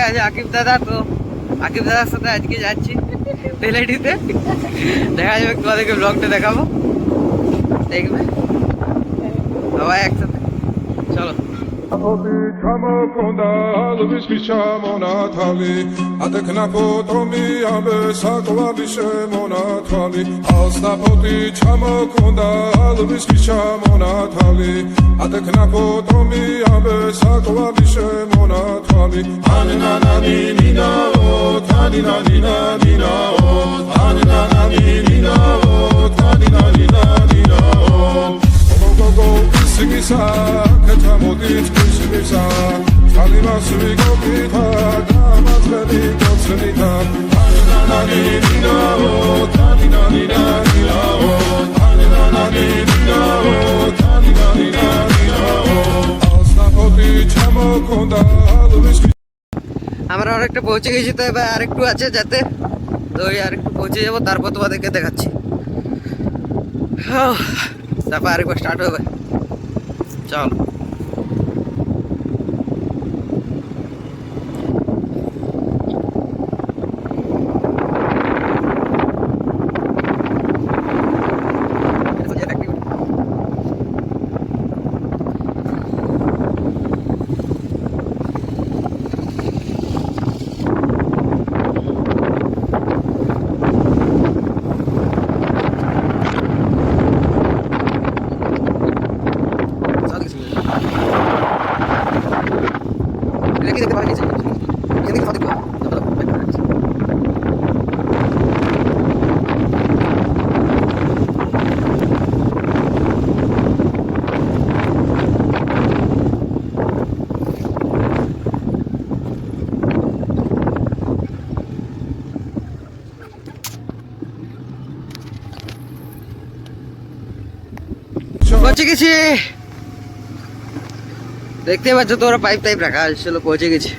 আছে আকিব দাদা। তো আকিব দাদার সাথে আজকে যাচ্ছি তেলেডিতে, দেখা যাবে তোমাদেরকে ব্লগটা দেখাবো, দেখবে সবাই একসাথে। চলো। আমরা অনেকটা পৌঁছে গেছি, তো এবার আরেকটু আছে যেতে, তো আরেকটু পৌঁছে যাবো, তারপর তোমাদেরকে দেখাচ্ছি। তারপর আরেকবার স্টার্ট হবে। চল। পৌঁছে গেছি, দেখতে পাচ্ছ তোরা, পাইপ টাইপ রাখা ছিল, পৌঁছে গেছি।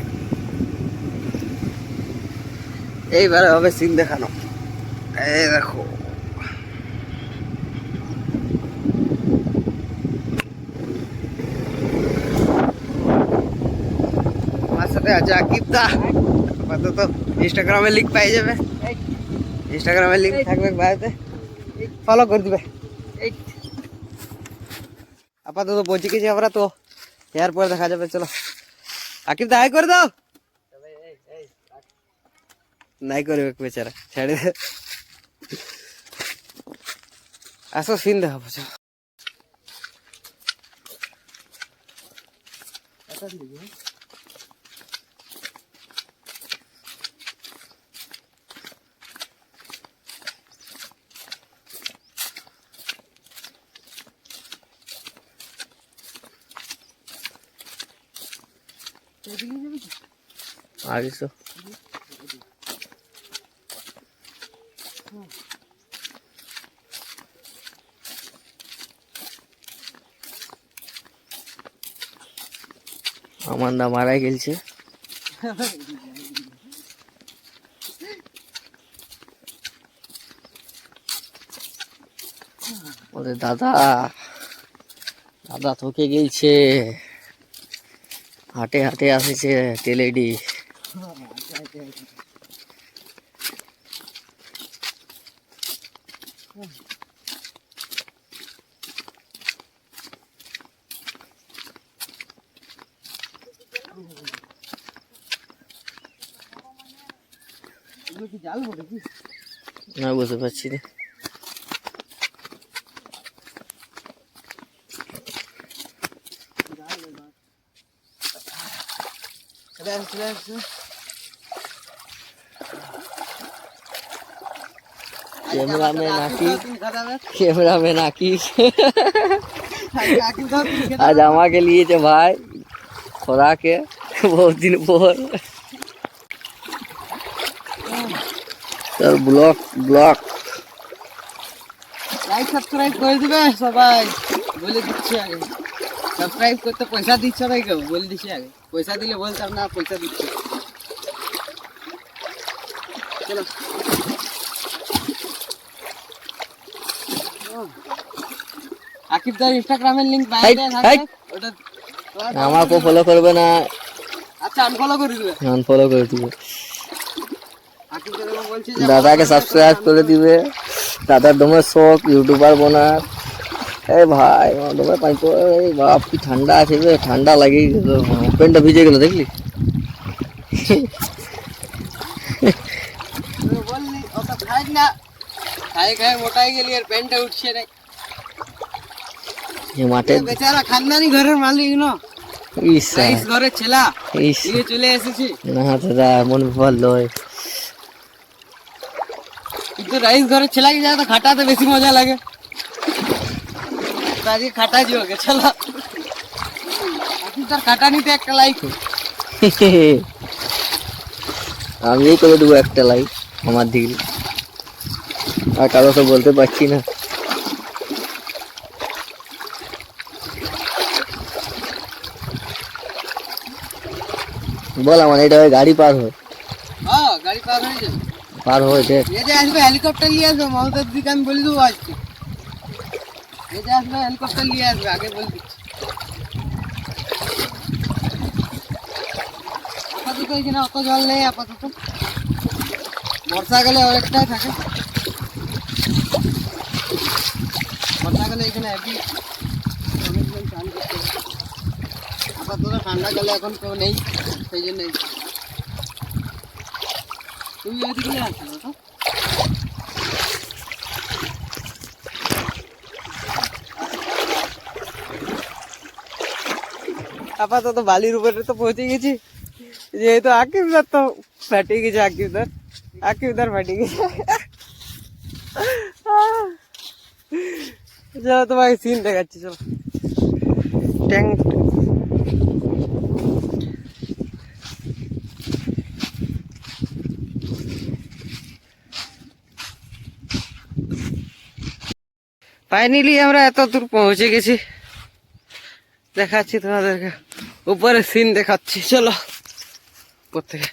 এইবারে হবে সিন দেখানো, এই দেখো। আমার সাথে আছে আকিব দা। আপাতত ইনস্টাগ্রামে লিঙ্ক পাই যাবে, ইনস্টাগ্রামে লিঙ্ক থাকবে বাড়িতে, ফলো করে দিবে। আপাতত পৌঁছে গেছি আমরা, তো এরপর দেখা যাবে। চলো আকিব দা হাই করে দাও। নাই করবে বেচারা, ছেড়ে দে। আসো সিন দেখাবো। आगे सो আমান্ডা মারা গেলছে। ওরে দাদা, দাদা থকে গেলছে, হাটে হাটে আসেছে তেলেডি। না বুঝতে পারছি না। कैमरामैन आकिब आज আমাকে লিয়েছে ভাই খোরাকে बहुत दिन पर। ব্লগ লাইক সাবস্ক্রাইব করে দিবে সবাই, বলে দিচ্ছি আগে। সাবস্ক্রাইব করতে পয়সা দিচ্ছে ভাই, কেউ বলে দিচ্ছি আগে। পয়সা দিলে বলতাম না, পয়সা দিচ্ছে। চলো আকিব দার ইনস্টাগ্রামের লিংক বাইরে থাকে, ওটা আমাকে ফলো করবে না। আচ্ছা আনফলো করে দিবে। আনফলো করে দিবে। আকিব দাদা বলছি দাদাকে সাবস্ক্রাইব করে দিবে। দাদার দমে শখ ইউটিউবার বনার। এই ভাই দমে পাই তো এই বাপ কি ঠান্ডা আছে বে, ঠান্ডা লাগেই গেল, প্যান্টটা ভিজে গেল দেখলি। বললি অত খাই না, খাই খাই মোটাই গেলি আর প্যান্টটা উঠছে না। মাঠে বেচারা খানদানি ঘরের মালিক না, রাইস ঘরের ছেলা দিয়ে চলে এসেছি। না দাদা এমন ব্যাপার লয়, কিন্তু রাইস ঘরের ছেলা কি যায় তো খাটাতে বেশি মজা লাগে, আজকে খাটা যাবে চলো। তার খাটা নিতে একটা লাইক আমি করে দেবো একটা লাইক আমার দিকে, আর কারো তো বলতে পারছি না। বল আমার এটা গাড়ি পার হয়, হ্যাঁ গাড়ি পার হয়ে যাবে, পার হয় দেখ। এই যে আসবে হেলিকপ্টার নিয়ে আসবে, মমতার দিকে আমি বলে দেবো আজকে, এই যে আসবে হেলিকপ্টার নিয়ে আসবে, আগে বলে দিচ্ছি। আপাতত এখানে অত জল নেই, আপাতত বর্ষাকালে অনেকটাই থাকে, বর্ষাকালে এখানে একই অনেকজন চান করতে হয়। আপাতত ঠান্ডাকালে এখন কেউ নেই, সেই জন্য তুমি এদিকে আসছো তো। আপাতত বালির উপরে তো পৌঁছে গেছি, যেহেতু আকিবদার তো ফাটে গেছে, আকিবদার ফাটে গেছে। চলো তোমাকে সিন দেখাচ্ছি, চলো। ট্যাঙ্ক ফাইনালি আমরা এত দূর পৌঁছে গেছি, দেখাচ্ছি তোমাদেরকে, উপরে সিন দেখাচ্ছি, চলো উপর থেকে।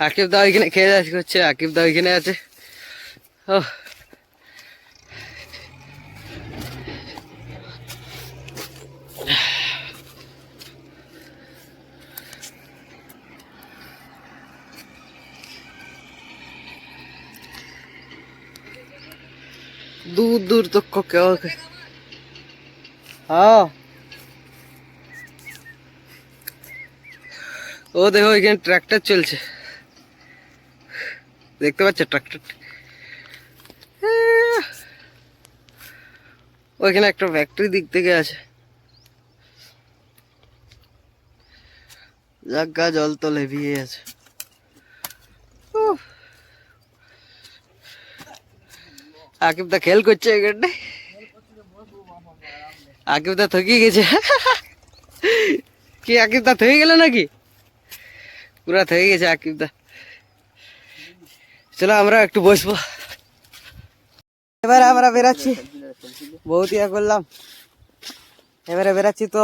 আকিব দা ওইখানে খেয়ে যাচ্ছে করছে, আকিব দা ওইখানে আছে। ও दूर दूर तक को क्या हाँ ও দেখো এখানে ট্রাক্টর চলছে, দেখতে পাচ্ছ ট্রাক্টর, ওইখানে একটা ফ্যাক্টরি দিক থেকে আছে, জায়গা জল তো লেভিয়ে আছে। আকিব দা খেল করছে এখানে, আকিব দা থকি গেছে। কি আকিব দা থয়ে গেল নাকি? পুরা থয়ে গেছে আকিব দা। চলো আমরা একটু বসবো, এবার আমরা বেরাচ্ছি, বহুত ইয়া করলাম, এবারে বেরাচ্ছি তো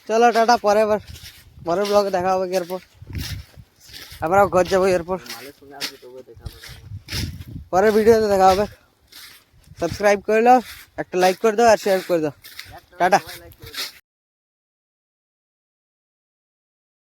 চলো টাটা, পরের ব্লগে দেখা হবে, এরপর আমরাও ঘর যাবো, এরপর পরের ভিডিওতে দেখা হবে। সাবস্ক্রাইব করে দাও, একটা লাইক করে দাও আর শেয়ার করে দাও, টাটা।